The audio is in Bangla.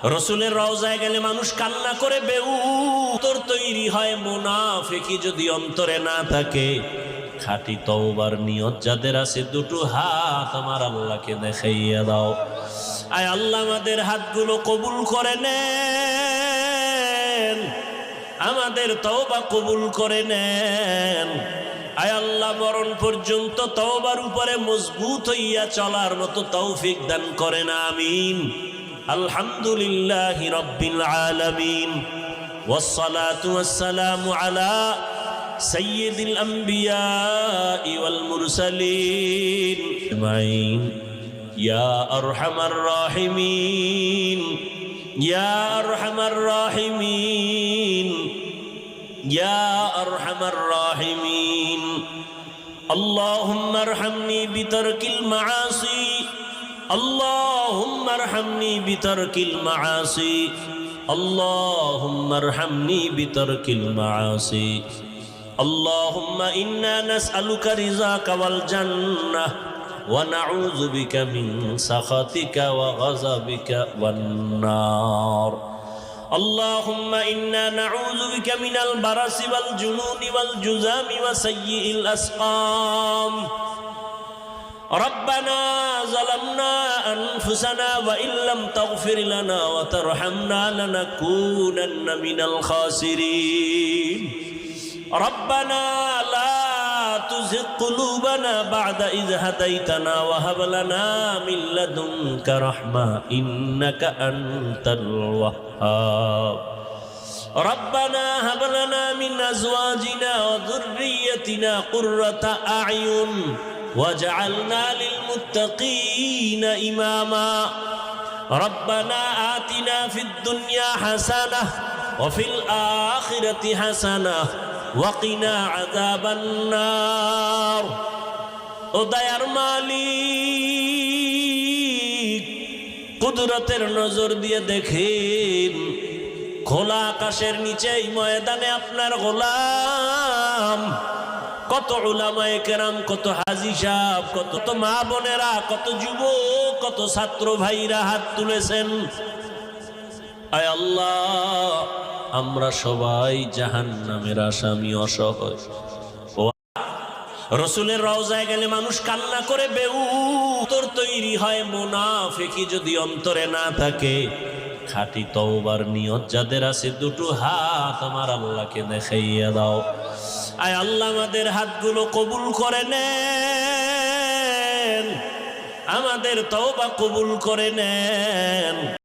রসুলের রওজায় গেলে মানুষ কান্না করে বেউতর তৈরি হয়। মুনাফিকি যদি অন্তরে না থাকে, খাঁটি তওবার নিয়ত যাদের আছে, দুটো হাত আমার আল্লাহকে দেখাইয়া দাও। আয় আল্লাহ, আমাদের হাতগুলো কবুল করে নেন, আমাদের তওবা কবুল করে নেন। আয় আল্লাহ, মরণ পর্যন্ত তওবার উপরে মজবুত হইয়া চলার মতো তৌফিক দান করেন, আমিন। আলহামদুলিল্লাহি রাব্বিল আলামিন, ওয়াসসালাতু ওয়াসসালামু আলা সাইয়্যিদিল আমবিয়া ওয়াল মুরসালিন আজমাইন। ইয়া আরহামার রাহিমিন, ইয়া আরহামার রাহিমিন, ইয়া আরহামার রাহিমিন। আল্লাহুম্মা আরহামনি বিতারকিল মাআসি, আল্লাহুম্মা আরহামনি বিতারকিল মাআসি, আল্লাহুম্মা আরহামনি বিতারকিল মাআসি। আল্লাহুম্মা ইন্না নাসআলুকা রিযাকা ওয়াল জান্নাহ ওয়া নাউযু বিকা মিন সাখাতিকা ওয়া গাযাবিকা ওয়ান নার। اللهم إنا نعوذ بك من البرص والجنون والجذام وسيء الأسقام. ربنا ظلمنا أنفسنا وإن لم تغفر لنا وترحمنا لنكونن من الخاسرين. ربنا لا تزغ قلوبنا بعد إذ هديتنا وهب لنا من لدنك رحمة إنك أنت الوهاب. ربنا هب لنا من أزواجنا وذريتنا قرة أعين واجعلنا للمتقين إماما. ربنا آتنا في الدنيا حسنة وفي الآخرة حسنة وقنا عذاب النار. ও দয়ার মালিক, কুদরতের নজর দিয়ে দেখেন, খোলা আকাশের নিচে এই ময়দানে আপনার গোলাম, কত উলামায়ে কেরাম, কত হাজী সাহেব, কত মা বোনেরা, কত যুবক, কত ছাত্র ভাইরা হাত তুলেছেন। আয় আল্লাহ, আমরা সবাই জাহান্নামের আসামি, অসহায়। রসুলের রওজায় গেলে মানুষ কান্না করে বেউতর তৈরি হয়। মুনাফিকি যদি অন্তরে না থাকে, খাঁটি তওবার নিয়ত যাদের আছে, দুটো হাত আমার আল্লাহকে দেখাইয়া দাও। আয় আল্লাহ, আমাদের হাতগুলো কবুল করে নেন, আমাদের তওবা কবুল করে নেন।